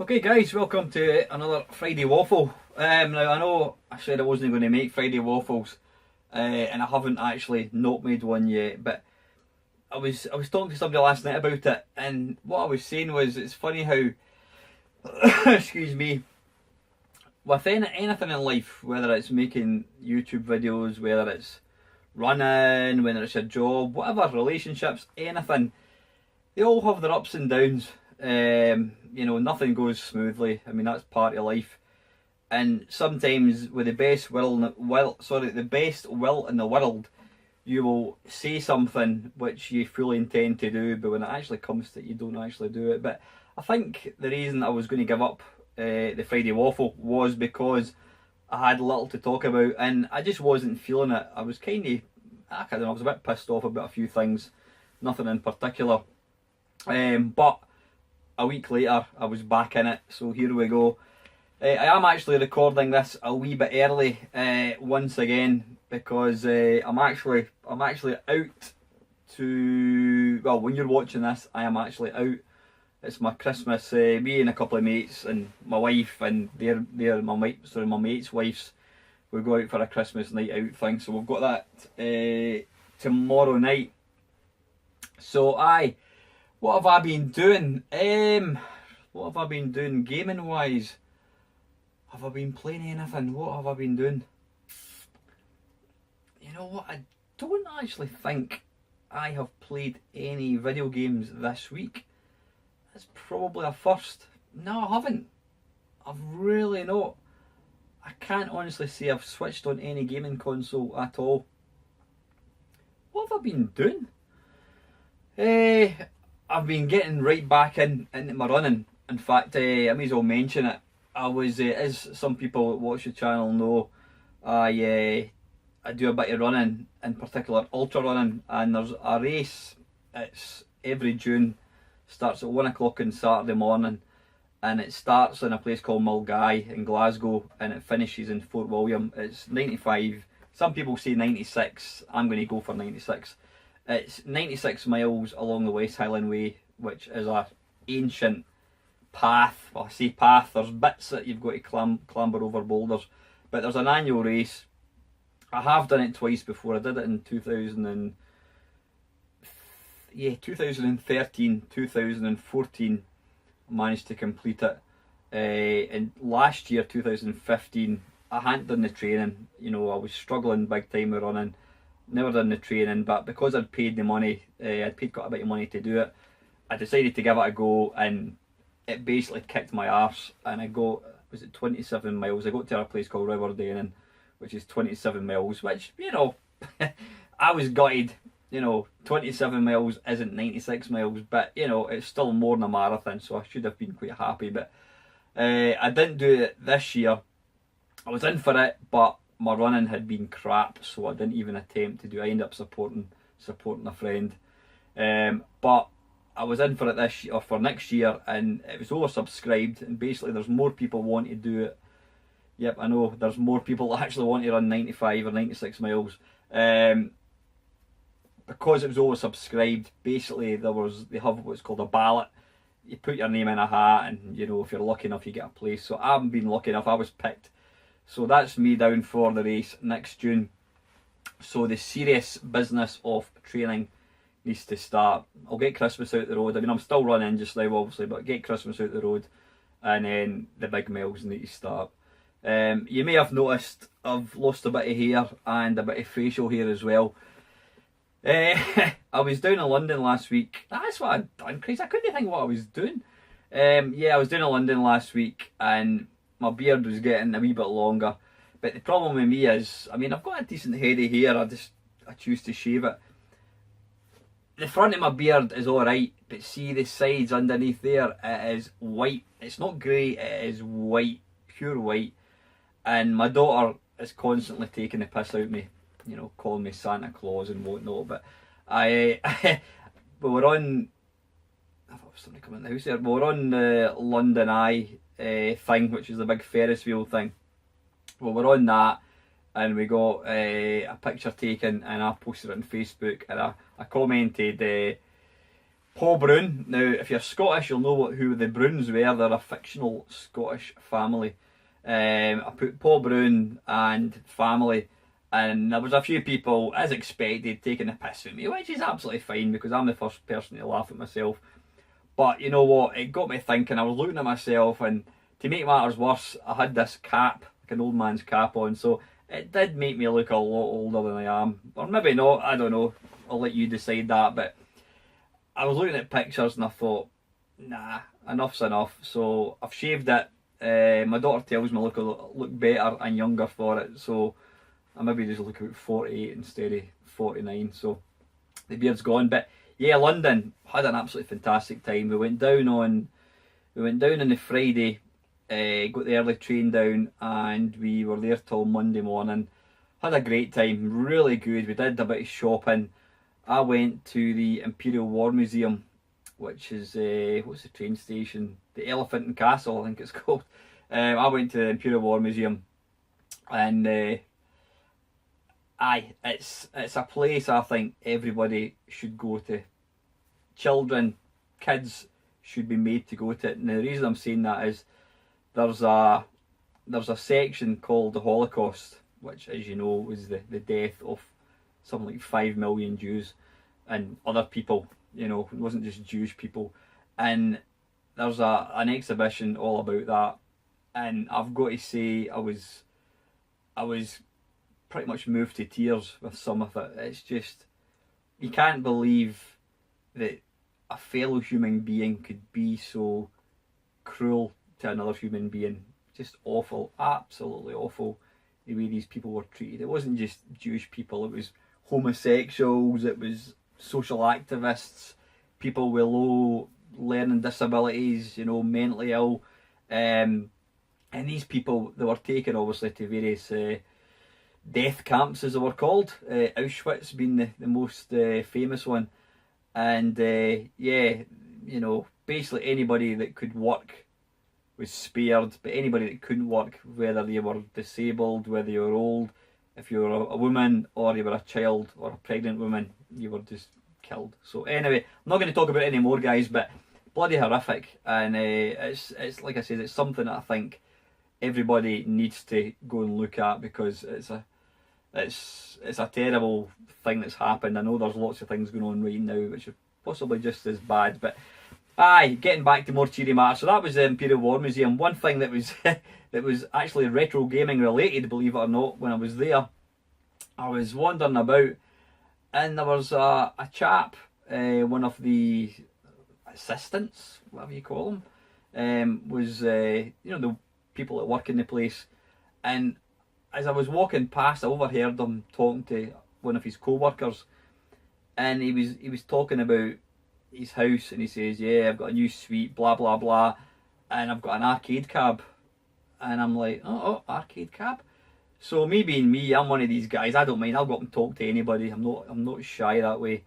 Okay guys, welcome to another Friday Waffle. Now I know I said I wasn't going to make Friday Waffles, and I haven't actually not made one yet, but I was talking to somebody last night about it, and what I was saying was it's funny how, excuse me, with anything in life, whether it's making YouTube videos, whether it's running, whether it's a job, whatever, relationships, anything, they all have their ups and downs. Nothing goes smoothly. I mean, that's part of life. And sometimes with the best will in the world, you will say something which you fully intend to do, but when it actually comes to it, you don't actually do it. But I think the reason I was going to give up the Friday Waffle was because I had little to talk about, and I just wasn't feeling it. I was I don't know, I was a bit pissed off about a few things, nothing in particular. But a week later, I was back in it, so here we go. I am actually recording this a wee bit early once again because I'm actually out to, well, when you're watching this, I am actually out. It's my Christmas. Me and a couple of mates and my wife and my mate's wives. We go out for a Christmas night out thing, so we've got that tomorrow night. So what have I been doing? What have I been doing gaming wise? Have I been playing anything? What have I been doing? You know what? I don't actually think I have played any video games this week. That's probably a first. No, I haven't. I've really not. I can't honestly say I've switched on any gaming console at all. What have I been doing? I've been getting right back into my running. In fact, I may as well mention it. I was, as some people that watch the channel know, I do a bit of running, in particular ultra running, and there's a race. It's every June, starts at 1 o'clock on Saturday morning, and it starts in a place called Mulgai in Glasgow, and it finishes in Fort William. It's 95. Some people say 96. I'm going to go for 96. It's 96 miles along the West Highland Way, which is a ancient path. Well, I say path, there's bits that you've got to clamber over boulders, but there's an annual race. I have done it twice before. I did it in 2013, 2014. I managed to complete it. And last year, 2015, I hadn't done the training. You know, I was struggling big time with running. Never done the training, but because I'd paid the money, I'd paid quite a bit of money to do it, I decided to give it a go, and it basically kicked my arse. And was it 27 miles? I got to a place called Riverdale, which is 27 miles, which, you know, I was gutted. You know, 27 miles isn't 96 miles, but, you know, it's still more than a marathon, so I should have been quite happy. But I didn't do it this year. I was in for it, but my running had been crap, so I didn't even attempt to do it. I ended up supporting a friend. But I was in for it this year, or for next year, and it was oversubscribed, and basically there's more people wanting to do it. Yep, I know, there's more people that actually want to run 95 or 96 miles. Because it was oversubscribed, basically they have what's called a ballot. You put your name in a hat, and, you know, if you're lucky enough, you get a place. So I haven't been lucky enough, I was picked. So that's me down for the race next June. So the serious business of training needs to start. I'll get Christmas out the road. I mean, I'm still running just now, obviously, but get Christmas out the road, and then the big miles need to start. You may have noticed I've lost a bit of hair and a bit of facial hair as well. I was down in London last week. That's what I'd done, Chris. I couldn't think what I was doing. I was down in London last week, and my beard was getting a wee bit longer. But the problem with me is, I mean, I've got a decent head of hair, I choose to shave it. The front of my beard is alright, but see the sides underneath there, it is white. It's not grey, it is white, pure white. And my daughter is constantly taking the piss out of me, you know, calling me Santa Claus and whatnot. But we were on, I thought somebody come in the house here, we were on the London Eye thing, which is the big Ferris wheel thing. Well, we're on that, and we got a picture taken, and I posted it on Facebook, and I commented Paul Brown. Now, if you're Scottish, you'll know who the Browns were. They're a fictional Scottish family. I put Paul Brown and family, and there was a few people, as expected, taking the piss with me, which is absolutely fine because I'm the first person to laugh at myself. But you know what? It got me thinking. I was looking at myself, and to make matters worse, I had this cap, like an old man's cap on, so it did make me look a lot older than I am. Or maybe not, I don't know. I'll let you decide that. But I was looking at pictures and I thought, nah, enough's enough. So I've shaved it. My daughter tells me I look better and younger for it, so I maybe just look about 48 instead of 49. So the beard's gone. But yeah, London, had an absolutely fantastic time. We went down on the Friday, got the early train down, and we were there till Monday morning. Had a great time, really good. We did a bit of shopping. I went to the Imperial War Museum, which is, what's the train station? The Elephant and Castle, I think it's called. I went to the Imperial War Museum, and it's a place I think everybody should go to. Children, kids should be made to go to it. And the reason I'm saying that is there's a section called the Holocaust, which, as you know, was the death of something like 5 million Jews and other people. You know, it wasn't just Jewish people. And there's an exhibition all about that. And I've got to say, I was pretty much moved to tears with some of it. It's just, you can't believe that a fellow human being could be so cruel to another human being. Just awful, absolutely awful, the way these people were treated. It wasn't just Jewish people, it was homosexuals, it was social activists, people with low learning disabilities, you know, mentally ill. And these people, they were taken obviously to various death camps, as they were called, Auschwitz being the most famous one. And yeah, you know, basically anybody that could work was spared, but anybody that couldn't work, whether they were disabled, whether you were old, if you were a woman or you were a child or a pregnant woman, you were just killed. So anyway, I'm not going to talk about it anymore, guys, but bloody horrific. And it's like I said, it's something that I think everybody needs to go and look at, because it's a terrible thing that's happened. I know there's lots of things going on right now which are possibly just as bad, but getting back to more cheery matters. So that was the Imperial War Museum. One thing that was that was actually retro gaming related, believe it or not, when I was there, I was wandering about, and there was a chap, one of the assistants, whatever you call them, was you know, the people that work in the place, and as I was walking past, I overheard him talking to one of his co-workers, and he was talking about his house, and he says, yeah, I've got a new suite, blah blah blah, and I've got an arcade cab. And I'm like, oh, arcade cab. So me being me, I'm one of these guys, I don't mind, I'll go up and talk to anybody. I'm not shy that way.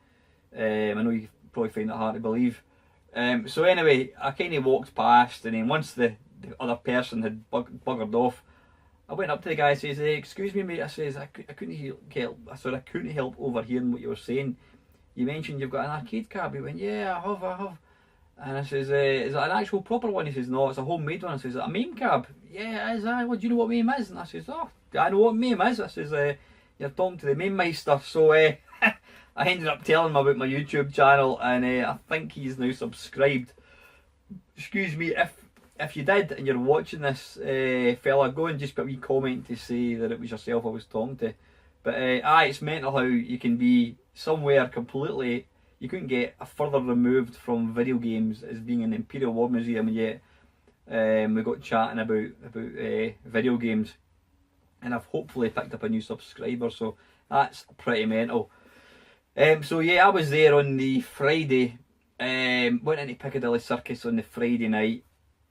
I know you probably find it hard to believe. So anyway, I kind of walked past, and then once the other person had buggered off, I went up to the guy and says, hey, excuse me mate, I says, I couldn't help overhearing what you were saying. You mentioned you've got an arcade cab. He went, yeah, I have. And I says, is it an actual proper one? He says, no, it's a homemade one. I says, is it a MAME cab? Yeah, it is. Well, do you know what MAME is? And I says, oh, I know what MAME is. I says, you're talking to the MAME Meister. So I ended up telling him about my YouTube channel, and I think he's now subscribed. Excuse me, if you did and you're watching this, fella, go and just put a wee comment to say that it was yourself I was talking to. But it's mental how you can be somewhere completely, you couldn't get a further removed from video games as being in the Imperial War Museum, and yet we got chatting about video games, and I've hopefully picked up a new subscriber, so that's pretty mental. So yeah, I was there on the Friday, went into Piccadilly Circus on the Friday night,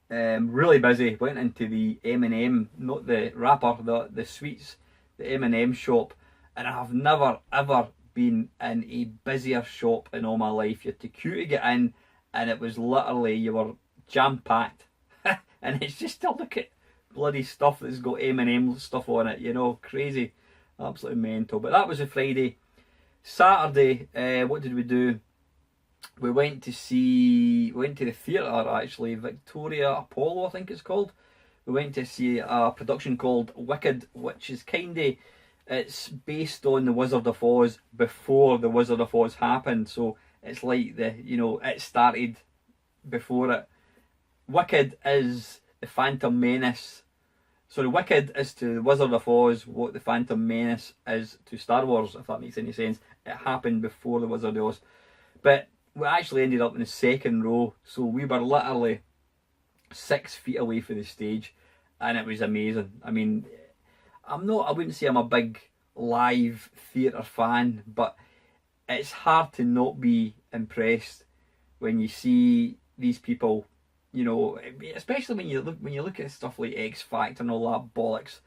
really busy, went into the M&M, not the wrapper, the sweets, the M&M shop, and I have never ever been in a busier shop in all my life. You had to queue to get in, and it was literally, you were jam-packed. And it's just to look at bloody stuff that's got M&M stuff on it, you know, crazy, absolutely mental. But that was a Friday. Saturday, what did we do? we went to the theatre actually, Victoria Apollo I think it's called. We went to see a production called Wicked, which is it's based on the Wizard of Oz before the Wizard of Oz happened. So it's like it started before it. Wicked is the Phantom Menace. So the Wicked is to the Wizard of Oz what the Phantom Menace is to Star Wars, if that makes any sense. It happened before the Wizard of Oz. But we actually ended up in the second row, so we were literally 6 feet away from the stage, and it was amazing. I mean, I wouldn't say I'm a big live theatre fan, but it's hard to not be impressed when you see these people, especially when you look at stuff like X Factor and all that bollocks,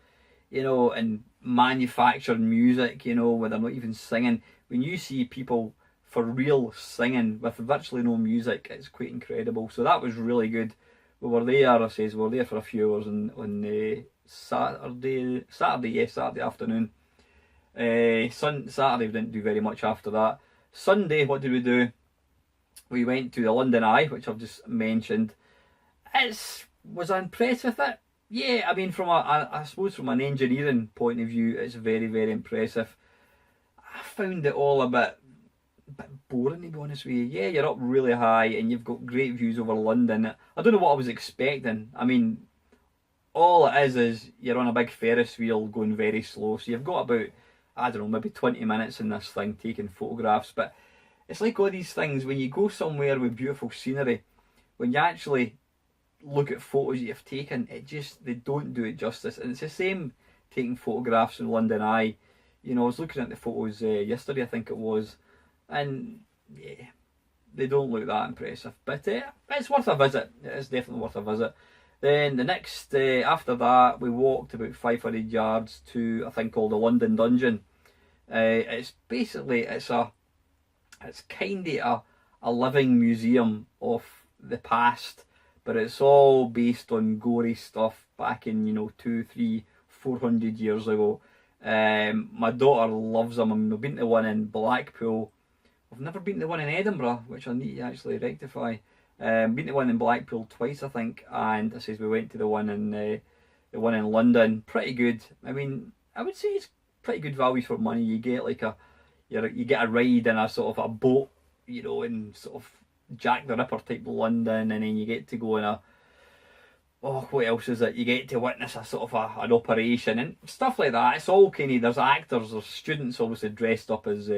and manufactured music, where they're not even singing. When you see people for real singing with virtually no music, it's quite incredible. So that was really good. We were there, we were there for a few hours on Saturday afternoon. Saturday we didn't do very much after that. Sunday, what did we do? We went to the London Eye, which I've just mentioned. Was I impressed with it? Yeah, I mean, I suppose from an engineering point of view, it's very, very impressive. I found it all a bit boring, to be honest with you. Yeah, you're up really high and you've got great views over London. I don't know what I was expecting. I mean, all it is you're on a big Ferris wheel going very slow. So you've got about, I don't know, maybe 20 minutes in this thing taking photographs. But it's like all these things, when you go somewhere with beautiful scenery, when you actually look at photos that you've taken, they don't do it justice. And it's the same taking photographs in London Eye. I was looking at the photos yesterday, I think it was, and yeah, they don't look that impressive. But it's worth a visit. It is definitely worth a visit. Then the next, after that, we walked about 500 yards to a thing called the London Dungeon. It's kind of a living museum of the past, but it's all based on gory stuff back in 200, 300, 400 years ago. My daughter loves them. I mean, we've been to one in Blackpool. I've never been to one in Edinburgh, which I need to actually rectify. Been to one in Blackpool twice, I think, and we went to the one in London. Pretty good. I mean, I would say it's pretty good value for money. You get you get a ride in a sort of a boat, in sort of Jack the Ripper type London, and then you get to go in what else is it? You get to witness a sort of an operation and stuff like that. It's all there's actors or students obviously dressed up as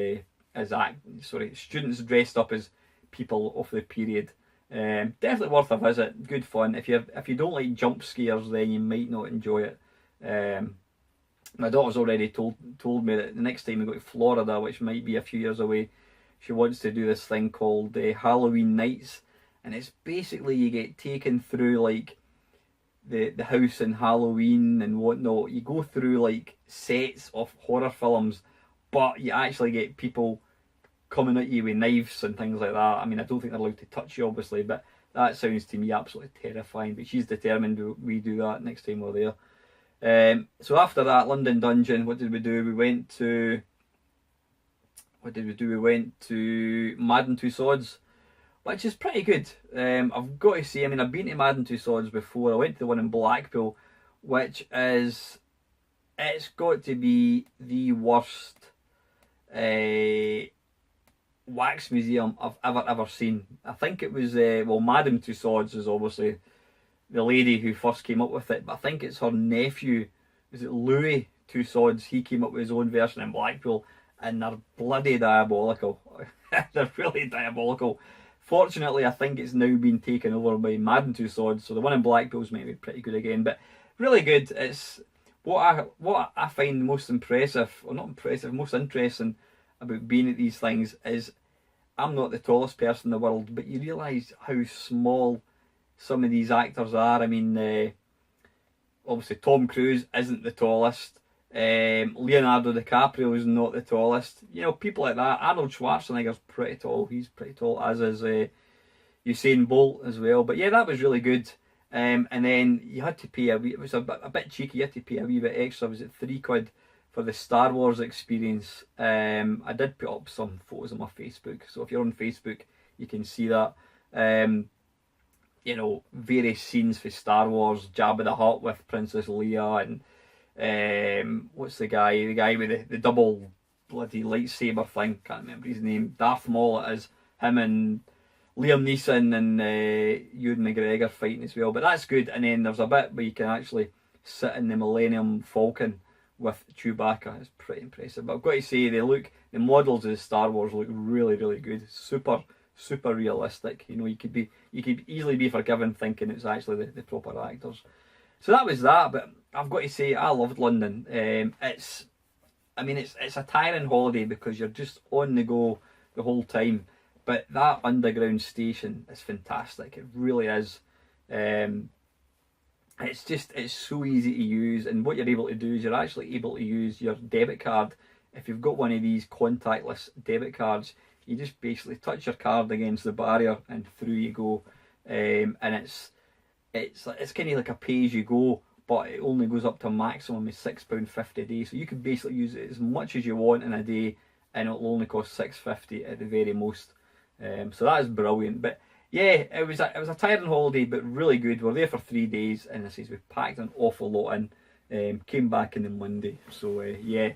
students dressed up as people of the period. Definitely worth a visit. Good fun. If you don't like jump scares, then you might not enjoy it. My daughter's already told me that the next time we go to Florida, which might be a few years away, she wants to do this thing called Halloween Nights, and it's basically you get taken through like the house in Halloween and whatnot. You go through like sets of horror films, but you actually get people coming at you with knives and things like that. I mean, I don't think they're allowed to touch you, obviously, but that sounds to me absolutely terrifying. But she's determined we do that next time we're there. So after that London Dungeon, what did we do? We went to Madden Tussauds, which is pretty good. I've got to say, I mean, I've been to Madden Tussauds before. I went to the one in Blackpool, which it's got to be the worst wax museum I've ever seen. I think it was Madame Tussauds is obviously the lady who first came up with it, but I think it's her nephew, is it Louis Tussauds? He came up with his own version in Blackpool, and they're bloody diabolical. They're really diabolical. Fortunately, I think it's now been taken over by Madame Tussauds, so the one in Blackpool's might be pretty good again, but really good. It's what I find most impressive, or not impressive, most interesting about being at these things is I'm not the tallest person in the world, but you realise how small some of these actors are. I mean, obviously Tom Cruise isn't the tallest. Leonardo DiCaprio is not the tallest. People like that. Arnold Schwarzenegger's pretty tall. He's pretty tall, as is Usain Bolt as well. But yeah, that was really good. And then you had to pay it was a bit cheeky. You had to pay a wee bit extra. Was it £3 for the Star Wars experience? I did put up some photos on my Facebook. So if you're on Facebook, you can see that. You know, various scenes for Star Wars, Jabba the Hutt with Princess Leia, and what's the guy with the double bloody lightsaber thing, can't remember his name, Darth Maul it is, him and Liam Neeson and Ewan McGregor fighting as well, but that's good. And then there's a bit where you can actually sit in the Millennium Falcon with Chewbacca. It's pretty impressive, but I've got to say the models of Star Wars look really, really good. Super realistic. You know, you could easily be forgiven thinking it's actually the proper actors. So that was that, but I've got to say I loved London. It's a tiring holiday because you're just on the go the whole time, but that underground station is fantastic. It really is. It's so easy to use, and what you're able to do is you're actually able to use your debit card. If you've got one of these contactless debit cards, you just basically touch your card against the barrier and through you go. And it's kind of like a pay as you go, but it only goes up to a maximum of £6.50 a day. So you can basically use it as much as you want in a day, and it'll only cost £6.50 at the very most. So that is brilliant. But yeah, it was a tiring holiday, but really good. We were there for 3 days, and I says we packed an awful lot in. Came back on the Monday. So yeah.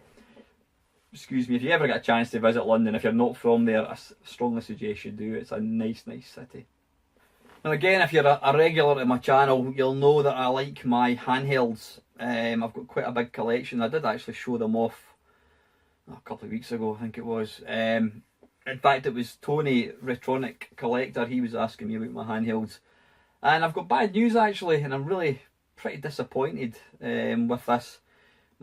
Excuse me, if you ever get a chance to visit London, if you're not from there, I strongly suggest you do. It's a nice city. Now again, if you're a regular to my channel, you'll know that I like my handhelds. I've got quite a big collection. I did actually show them off a couple of weeks ago, I think it was. In fact, it was Tony, Retronic Collector, he was asking me about my handhelds. And I've got bad news actually, and I'm really pretty disappointed with this.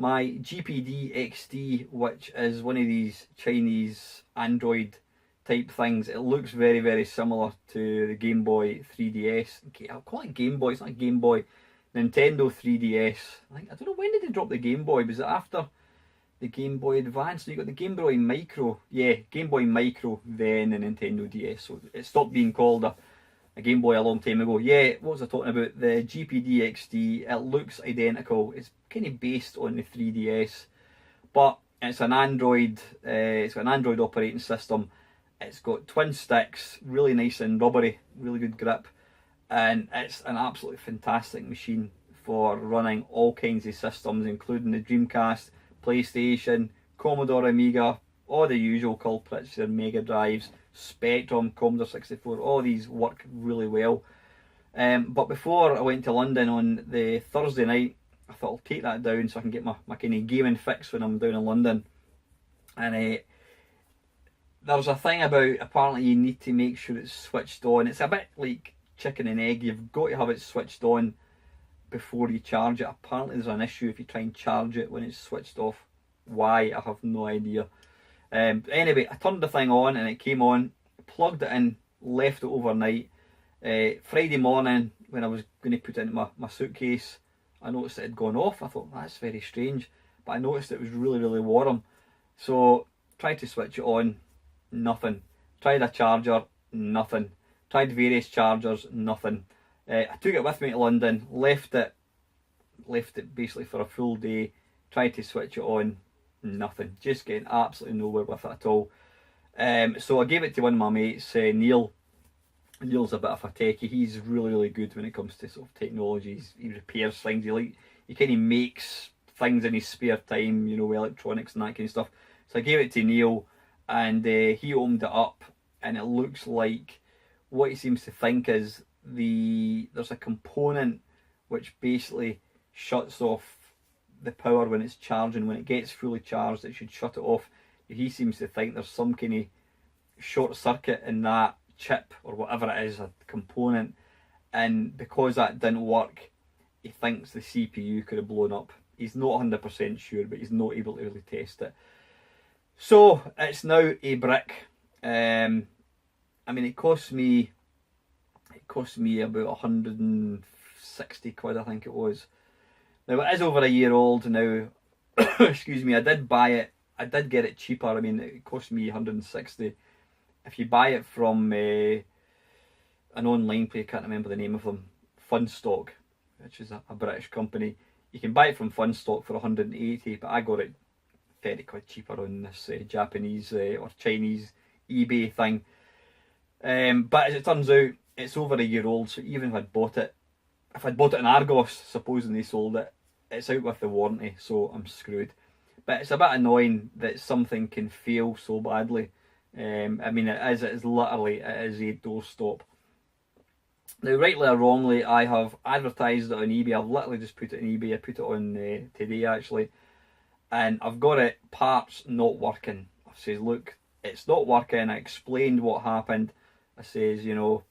My GPD-XD, which is one of these Chinese Android type things, it looks very, very similar to the Game Boy 3DS. I'll call it Game Boy, it's not a Game Boy. Nintendo 3DS. I don't know, when did they drop the Game Boy? Was it after the Game Boy Advance? So you got the Game Boy Micro. Yeah, Game Boy Micro, then the Nintendo DS. So it stopped being called a Game Boy a long time ago. Yeah, what was I talking about? The GPD-XD, it looks identical. It's kind of based on the 3DS, but it's an Android. It's got an Android operating system. It's got twin sticks, really nice and rubbery, really good grip, and it's an absolutely fantastic machine for running all kinds of systems, including the Dreamcast, PlayStation, Commodore Amiga, all the usual culprits, their Mega Drives, Spectrum, Commodore 64, all these work really well. But before I went to London on the Thursday night, I thought I'll take that down so I can get my kind of gaming fix when I'm down in London. And there's a thing about, apparently you need to make sure it's switched on. It's a bit like chicken and egg, you've got to have it switched on before you charge it. Apparently there's an issue if you try and charge it when it's switched off. Why, I have no idea. Anyway, I turned the thing on and it came on, plugged it in, left it overnight. Friday morning, when I was going to put it into my suitcase, I noticed it had gone off. I thought, that's very strange, but I noticed it was really, really warm. So tried to switch it on, nothing. Tried a charger, nothing. Tried various chargers, nothing. I took it with me to London, left it basically for a full day, tried to switch it on, nothing. Just getting absolutely nowhere with it at all. So I gave it to one of my mates, Neil. Neil's a bit of a techie. He's really, really good when it comes to sort of technologies. He repairs things. He kind of makes things in his spare time, you know, electronics and that kind of stuff. So I gave it to Neil, and he opened it up, and it looks like what he seems to think is there's a component which basically shuts off the power when it's charging. When it gets fully charged, it should shut it off. He seems to think there's some kind of short circuit in that chip or whatever it is, a component, and because that didn't work, he thinks the CPU could have blown up. He's not 100% sure, but he's not able to really test it. So it's now a brick. I mean, it cost me about 160 quid, I think it was. Now it is over a year old now. Excuse me, I did buy it. I did get it cheaper. I mean, it cost me 160. If you buy it from an online player, I can't remember the name of them, Funstock, which is a British company, you can buy it from Funstock for 180, but I got it 30 quid cheaper on this Japanese or Chinese eBay thing. But as it turns out, it's over a year old, so even if I'd bought it in Argos, supposing they sold it, it's out with the warranty, so I'm screwed. But it's a bit annoying that something can fail so badly. I mean, it is literally, it is a doorstop. Now, rightly or wrongly, I have advertised it on eBay. I've literally just put it on eBay. I put it on today, actually. And I've got it, parts not working. I says, look, it's not working. I explained what happened. I says, you know,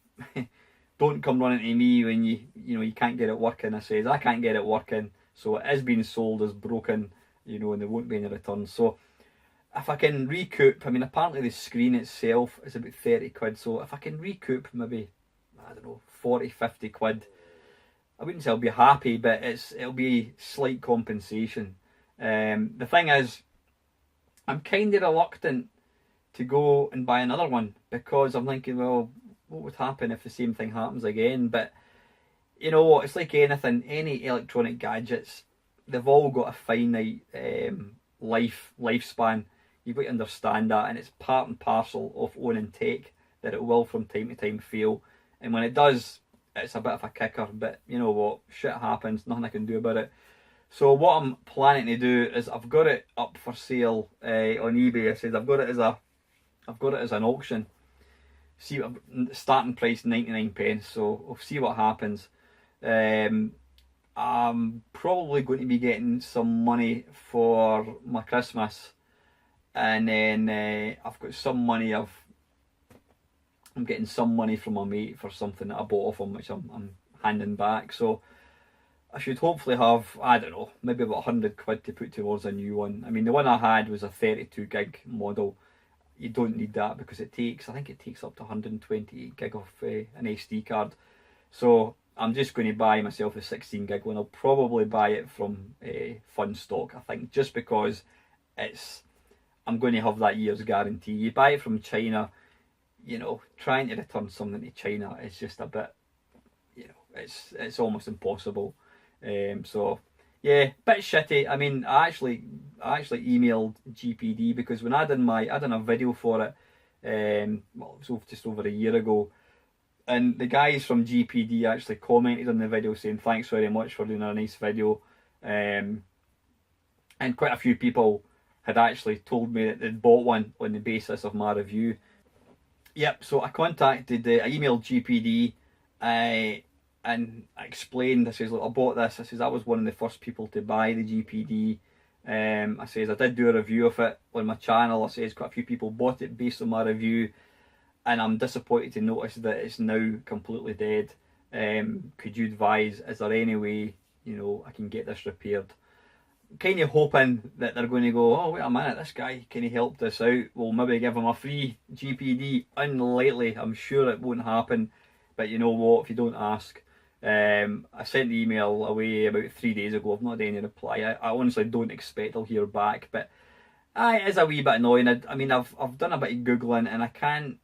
don't come running to me when you can't get it working. I says, I can't get it working. So it is being sold as broken, you know, and there won't be any returns. So if I can recoup, I mean, apparently the screen itself is about 30 quid. So if I can recoup maybe, I don't know, 40, 50 quid, I wouldn't say I'll be happy, but it'll be slight compensation. The thing is, I'm kind of reluctant to go and buy another one because I'm thinking, well, what would happen if the same thing happens again? But you know what, it's like anything, any electronic gadgets, they've all got a finite lifespan. You've got to understand that, and it's part and parcel of owning tech that it will from time to time fail. And when it does, it's a bit of a kicker, but you know what, shit happens, nothing I can do about it. So what I'm planning to do is I've got it up for sale on eBay. I said I've got it as an auction. See, starting price 99 pence. So we'll see what happens. I'm probably going to be getting some money for my Christmas, and then I've got some money. I'm getting some money from my mate for something that I bought off him, which I'm handing back. So I should hopefully have, I don't know, maybe about 100 quid to put towards a new one. I mean, the one I had was a 32 gig model. You don't need that because I think it takes up to 128 gig of an SD card. So I'm just going to buy myself a 16 gig one. I'll probably buy it from Fun Stock, I think, just because I'm going to have that year's guarantee. You buy it from China, you know, trying to return something to China is just a bit, you know, it's almost impossible. So yeah, bit shitty. I mean, I actually emailed GPD because when I done a video for it, well, it was just over a year ago, and the guys from GPD actually commented on the video saying thanks very much for doing a nice video, and quite a few people had actually told me that they'd bought one on the basis of my review. Yep, so I emailed GPD, and I explained, I says, look, I bought this. I says, I was one of the first people to buy the GPD. I says, I did do a review of it on my channel. I says, quite a few people bought it based on my review, and I'm disappointed to notice that it's now completely dead. Could you advise, is there any way, you know, I can get this repaired? Kind of hoping that they're going to go, oh, wait a minute, this guy, can he help this out? We'll maybe give him a free GPD. Unlikely, I'm sure it won't happen. But you know what, if you don't ask. I sent the email away about 3 days ago. I've not had any reply. I honestly don't expect I'll hear back. But it is a wee bit annoying. I mean, I've done a bit of Googling and I can't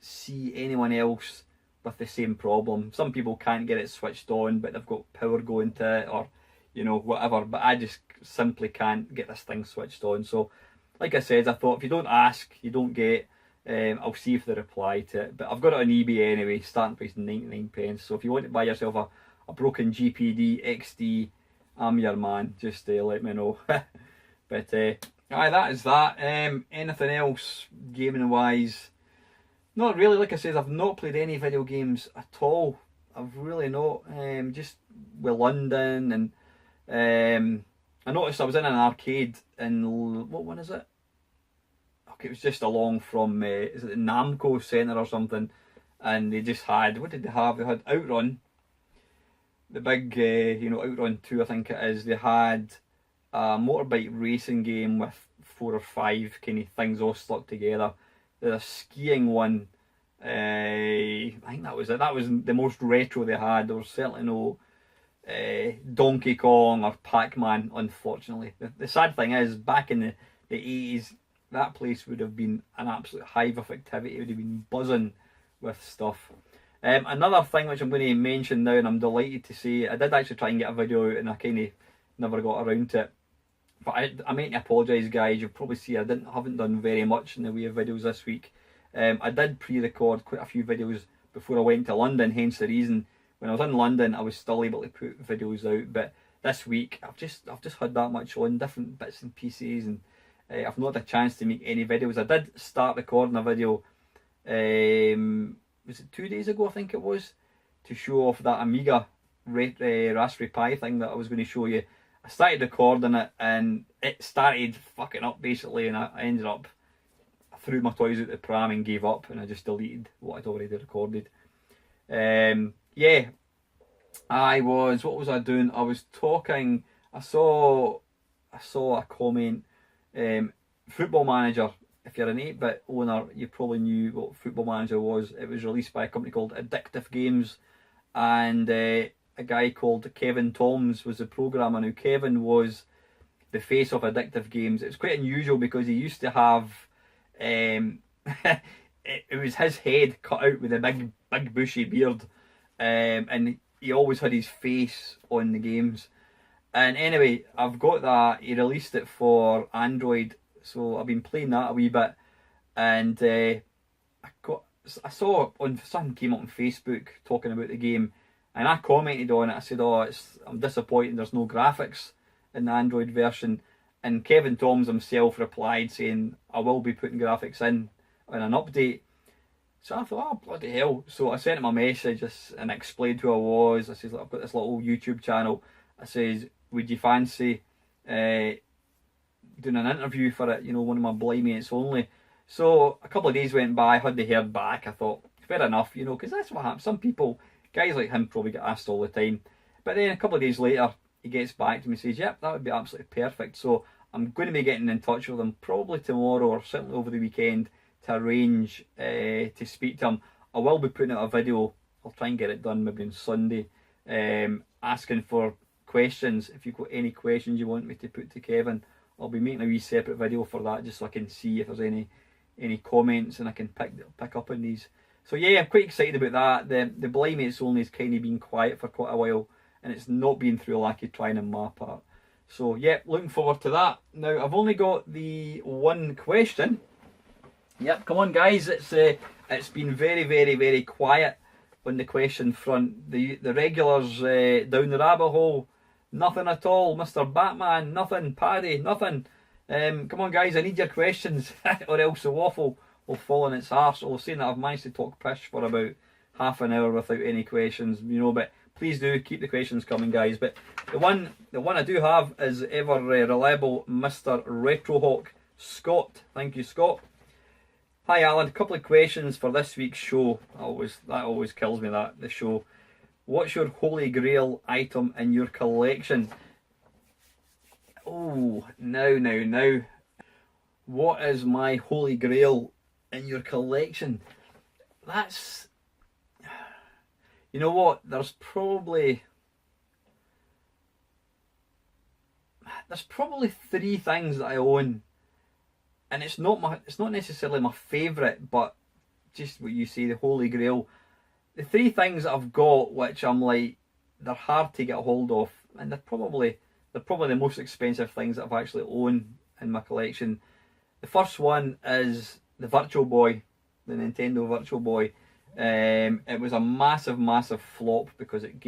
see anyone else with the same problem. Some people can't get it switched on, but they've got power going to it, or you know, whatever. But I just simply can't get this thing switched on. So, like I said, I thought if you don't ask, you don't get. I'll see if they reply to it. But I've got it on eBay anyway, starting price 99 pence. So if you want to buy yourself a broken GPD-XD, I'm your man. Just let me know. But aye, that is that. Anything else gaming wise? Not really. Like I said, I've not played any video games at all. I've really not. Just with London, and I noticed I was in an arcade in, what one is it? Okay, it was just along from is it the Namco Centre or something, and they just had, what did they have? They had Outrun, the big you know, Outrun 2 I think it is. They had a motorbike racing game with 4 or 5 kind of things all stuck together. There's a skiing one. I think that was it. That was the most retro they had. There was certainly no Donkey Kong or Pac-Man, unfortunately. The sad thing is, back in the 80s, that place would have been an absolute hive of activity. It would have been buzzing with stuff. Another thing which I'm going to mention now, and I'm delighted to say, I did actually try and get a video out and I kind of never got around to it. But I meant to apologise, guys. You'll probably see I haven't done very much in the way of videos this week. I did pre-record quite a few videos before I went to London, hence the reason when I was in London I was still able to put videos out. But this week I've just had that much on, different bits and pieces, and I've not had a chance to make any videos. I did start recording a video, was it 2 days ago I think it was, to show off that Amiga Raspberry Pi thing that I was going to show you. I started recording it and it started fucking up basically, and I ended up, I threw my toys out the pram and gave up, and I just deleted what I'd already recorded. Yeah, what was I doing? I was talking, I saw a comment, Football Manager. If you're an 8-bit owner, you probably knew what Football Manager was. It was released by a company called Addictive Games, and a guy called Kevin Toms was the programmer. Now, Kevin was the face of Addictive Games. It was quite unusual because he used to have, it was his head cut out with a big bushy beard, and he always had his face on the games. And anyway, I've got that. He released it for Android, so I've been playing that a wee bit, and I saw something came up on Facebook talking about the game, and I commented on it. I said, I'm disappointed there's no graphics in the Android version. And Kevin Toms himself replied saying, I will be putting graphics in on an update. So I thought, oh bloody hell. So I sent him a message and explained who I was. I said, I've got this little YouTube channel. I says, would you fancy doing an interview for it, one of my blind mates only. So a couple of days went by, I hadn't heard back. I thought, fair enough, because that's what happens. Some people, guys like him, probably get asked all the time. But then a couple of days later, he gets back to me and says, yep, that would be absolutely perfect. So I'm going to be getting in touch with him probably tomorrow or certainly over the weekend to arrange to speak to him. I will be putting out a video, I'll try and get it done maybe on Sunday, asking for questions. If you've got any questions you want me to put to Kevin, I'll be making a wee separate video for that, just so I can see if there's any comments and I can pick up on these. So yeah, I'm quite excited about that. The Blind Mates Only has kind of been quiet for quite a while, and it's not been through a lack of trying on my part. So yeah, looking forward to that. Now I've only got the one question. Yep, come on guys, it's been very, very, very quiet on the question front. The regulars down the rabbit hole, nothing at all. Mr. Batman, nothing. Paddy, nothing. Come on guys, I need your questions or else the waffle will fall on its arse. I'll say that I've managed to talk pish for about half an hour without any questions, but please do keep the questions coming guys. But the one I do have is ever reliable Mr. Retrohawk Scott. Thank you, Scott. Hi Alan, a couple of questions for this week's show. That always kills me, the show. What's your holy grail item in your collection? Oh, now. What is my holy grail in your collection? That's... You know what? There's probably 3 things that I own. And it's not necessarily my favourite, but just what you say, the holy grail. The 3 things that I've got, which I'm like, they're hard to get a hold of, and they're probably the most expensive things that I've actually owned in my collection. The first one is the Virtual Boy, the Nintendo Virtual Boy. It was a massive flop because it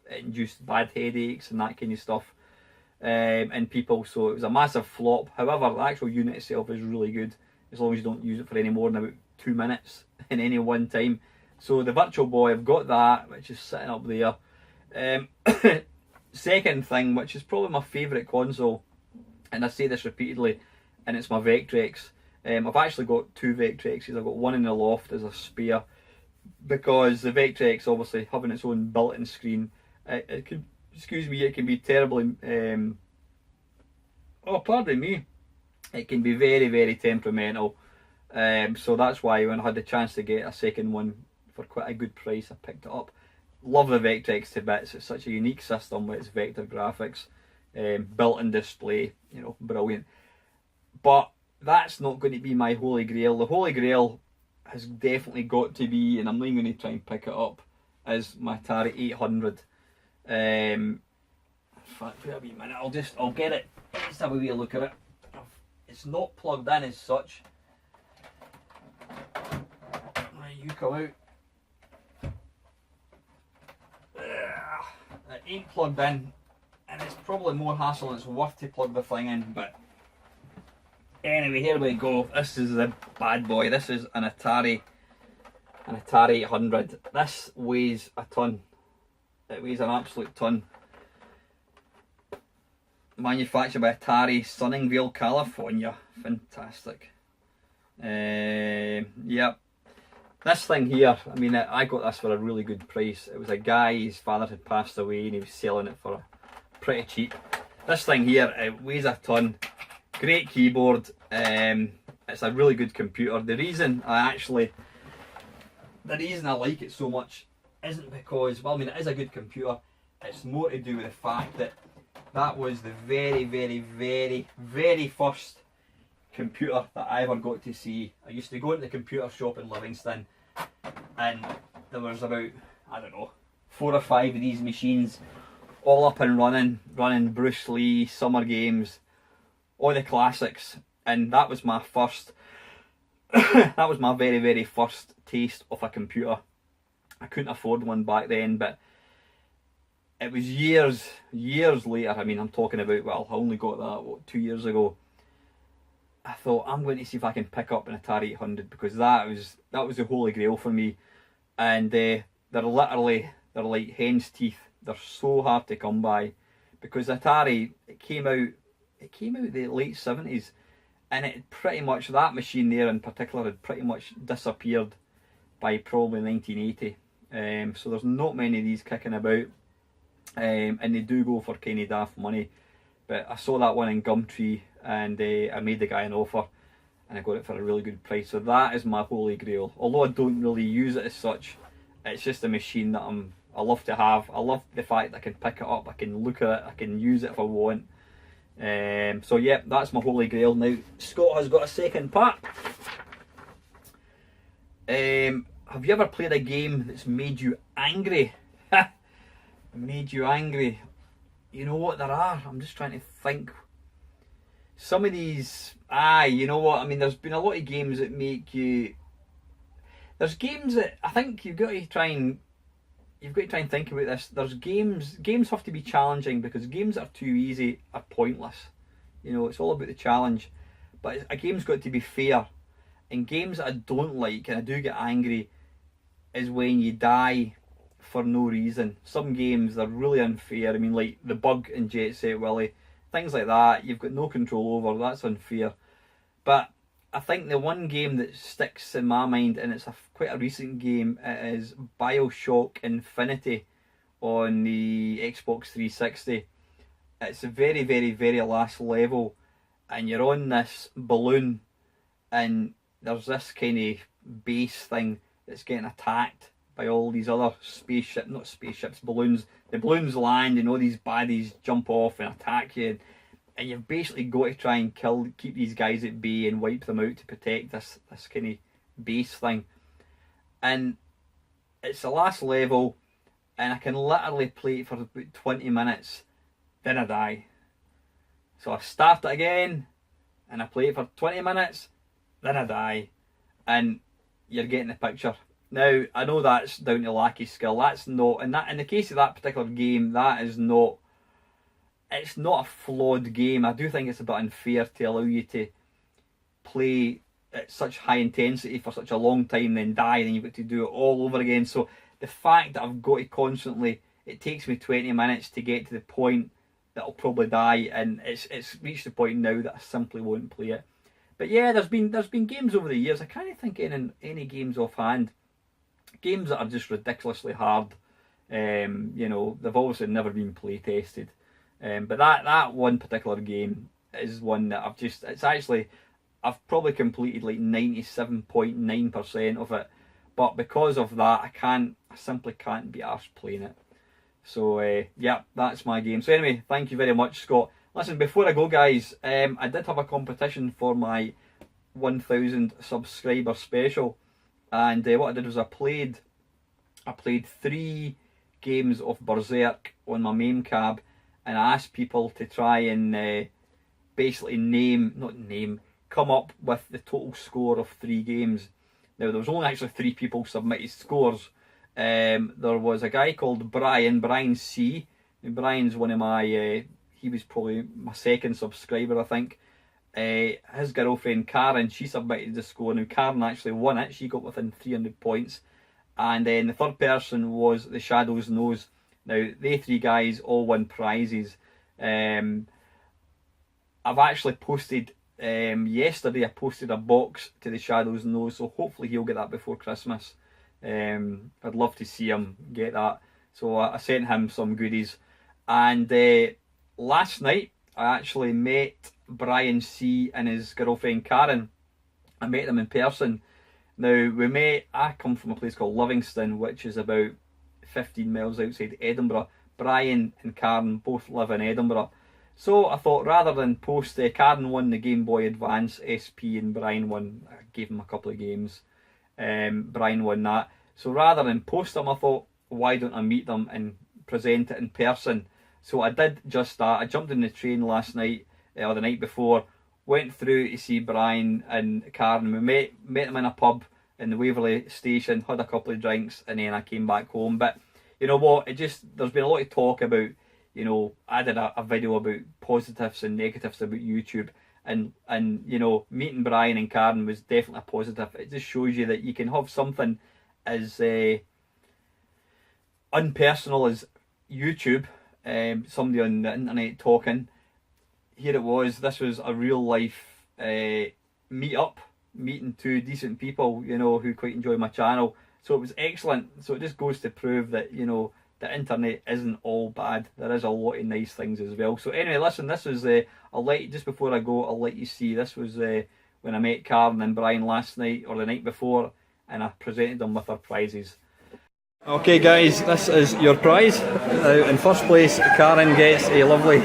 induced bad headaches and that kind of stuff in people, so it was a massive flop. However, the actual unit itself is really good, as long as you don't use it for any more than about 2 minutes in any one time. So the Virtual Boy, I've got that, which is sitting up there. Second thing, which is probably my favourite console, and I say this repeatedly, and it's my Vectrex. I've actually got 2 Vectrexes. I've got one in the loft as a spare, because the Vectrex, obviously having its own built-in screen, it can be terribly pardon me, it can be very, very temperamental. So that's why when I had the chance to get a second one for quite a good price, I picked it up. Love the Vectrex to bits. It's such a unique system with its vector graphics, built-in display, brilliant. But that's not going to be my holy grail. The holy grail has definitely got to be, and I'm not even going to try and pick it up, is my Atari 800. In fact, wait a wee minute, I'll get it. Let's have a wee look at it. It's not plugged in as such. come out. It ain't plugged in, and it's probably more hassle than it's worth to plug the thing in, but anyway, here we go. This is the bad boy. This is an Atari 800. This weighs a ton. It weighs an absolute ton. Manufactured by Atari, Sunningville, California. Fantastic. Yep. This thing here, I mean, I got this for a really good price. It was a guy, his father had passed away and he was selling it for pretty cheap. This thing here, it weighs a ton. Great keyboard. It's a really good computer. The reason I like it so much isn't because, well, I mean, it is a good computer. It's more to do with the fact that that was the very, very, very, very first computer that I ever got to see. I used to go into the computer shop in Livingston, and there was about, I don't know, 4 or 5 of these machines all up and running Bruce Lee, Summer Games, all the classics, and that was my first that was my very, very first taste of a computer. I couldn't afford one back then, but it was years later. I mean, I'm talking about, well, I only got that, what, 2 years ago. I thought, I'm going to see if I can pick up an Atari 800, because that was the holy grail for me. And they're like hen's teeth. They're so hard to come by, because Atari, it came out the late 70s, and it pretty much, that machine there in particular had pretty much disappeared by probably 1980. So there's not many of these kicking about, and they do go for kind of daft money. But I saw that one in Gumtree, and I made the guy an offer, and I got it for a really good price. So that is my holy grail. Although I don't really use it as such, it's just a machine that I love to have. I love the fact that I can pick it up, I can look at it, I can use it if I want. So yeah, that's my holy grail. Now Scott has got a second part. Have you ever played a game that's made you angry? Made you angry? You know what, there are. I'm just trying to think. Some of these, you know what, I mean, there's been a lot of games that make you... There's games that I think you've got to try and think about this. There's games have to be challenging, because games that are too easy are pointless. You know, it's all about the challenge. But a game's got to be fair. And games that I don't like, and I do get angry, is when you die for no reason. Some games, they're really unfair. I mean, like the bug in Jet Set Willy, things like that, you've got no control over, that's unfair. But I think the one game that sticks in my mind, and it's quite a recent game, it is BioShock Infinity on the Xbox 360. It's the very, very, very last level, and you're on this balloon, and there's this kind of base thing that's getting attacked by all these other balloons. The balloons land, and all these baddies jump off and attack you, and you've basically got to try and keep these guys at bay and wipe them out to protect this kind of base thing. And it's the last level, and I can literally play it for about 20 minutes, then I die. So I start it again, and I play it for 20 minutes, then I die, and you're getting the picture. Now, I know that's down to lack of skill. That's not, in the case of that particular game, that is not, it's not a flawed game. I do think it's a bit unfair to allow you to play at such high intensity for such a long time, then die, and then you've got to do it all over again. So the fact that I've got to constantly, it takes me 20 minutes to get to the point that I'll probably die, and it's reached the point now that I simply won't play it. But yeah, there's been games over the years. I can't think of any games offhand. Games that are just ridiculously hard. You know, they've obviously never been play tested. But that one particular game is one that I've probably completed like 97.9% of it. But because of that, I simply can't be arsed playing it. So yeah, that's my game. So anyway, thank you very much, Scott. Listen, before I go, guys, I did have a competition for my 1,000 subscriber special, and what I did was I played 3 games of Berserk on my MAME cab, and I asked people to try and basically come up with the total score of 3 games. Now, there was only actually 3 people submitted scores. There was a guy called Brian C. Brian's one of my, he was probably my second subscriber, I think. His girlfriend Karen, she submitted the score. Now, Karen actually won it. She got within 300 points. And then the third person was the Shadow's Nose. Now, they 3 guys all won prizes. I've actually posted, yesterday I posted a box to the Shadow's Nose, so hopefully he'll get that before Christmas. I'd love to see him get that. So I sent him some goodies. And last night I actually met Brian C and his girlfriend Karen. I met them in person. Now, I come from a place called Livingston, which is about 15 miles outside Edinburgh. Brian and Karen both live in Edinburgh. So I thought, rather than post, Karen won the Game Boy Advance SP and Brian won, I gave him a couple of games. Brian won that. So rather than post them, I thought, why don't I meet them and present it in person? So I did just that. I jumped in the train last night, or the night before, went through to see Brian and Karen. We met them in a pub in the Waverley station, had a couple of drinks, and then I came back home. But you know what, there's been a lot of talk about, you know, I did a video about positives and negatives about YouTube, and you know, meeting Brian and Karen was definitely a positive. It just shows you that you can have something as unpersonal as YouTube, somebody on the internet talking. Here it was, this was a real life meeting 2 decent people, you know, who quite enjoy my channel. So it was excellent. So it just goes to prove that, you know, the internet isn't all bad. There is a lot of nice things as well. So anyway, listen, this was, just before I go, I'll let you see, this was when I met Karen and Brian last night, or the night before, and I presented them with their prizes. Okay guys, this is your prize. In first place, Karen gets a lovely...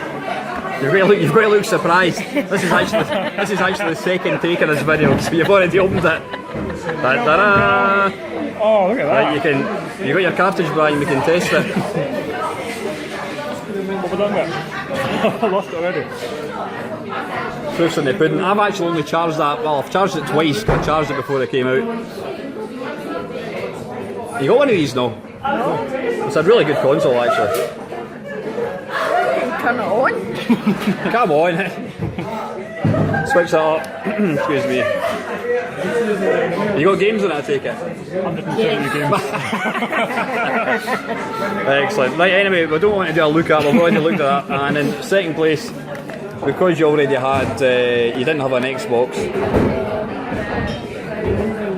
You've got to look surprised. This is actually the second take of this video, so you've already opened it. Ta-da! Oh, look at that! Right, you got your cartridge, Brian. We can test it. What have I done with it? I lost it already. Proof's in the pudding. I've actually only charged that. Well, I've charged it twice. I charged it before it came out. You got one of these now? No. It's a really good console, actually. Turn it on. Come on. Switch that up. Excuse me. You got games on it, I take it? 170 games. Excellent. Right, anyway, we don't want to do a look at, we've already looked at that. And in second place, because you already had, you didn't have an Xbox.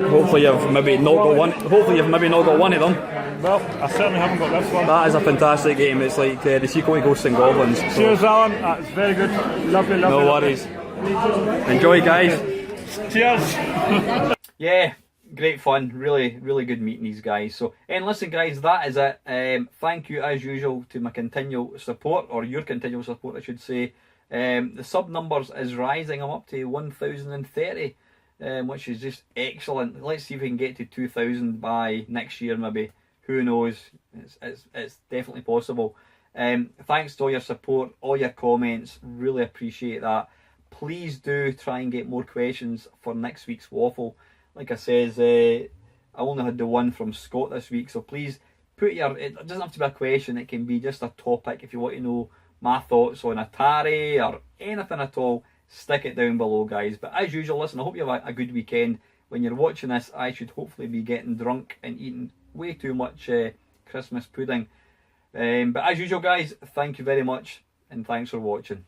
Hopefully you've maybe not got one. Hopefully you've maybe not got one of them. Well, I certainly haven't got this one. That is a fantastic game. It's like the sequel to Ghosts and Goblins. So. Cheers, Alan. That's very good. Lovely. No worries. Enjoy, guys. Cheers. Yeah, great fun. Really, really good meeting these guys. So, and listen, guys, that is it. Thank you, as usual, to my continual support, or your continual support, I should say. The sub numbers is rising. I'm up to 1,030. Which is just excellent. Let's see if we can get to 2,000 by next year, maybe. Who knows? It's definitely possible. Thanks to all your support, all your comments. Really appreciate that. Please do try and get more questions for next week's waffle. Like I says, I only had the one from Scott this week, so please put it doesn't have to be a question. It can be just a topic. If you want to know my thoughts on Atari or anything at all, stick it down below, guys. But as usual, listen, I hope you have a good weekend. When you're watching this, I should hopefully be getting drunk and eating way too much Christmas pudding. But as usual, guys, thank you very much, and thanks for watching.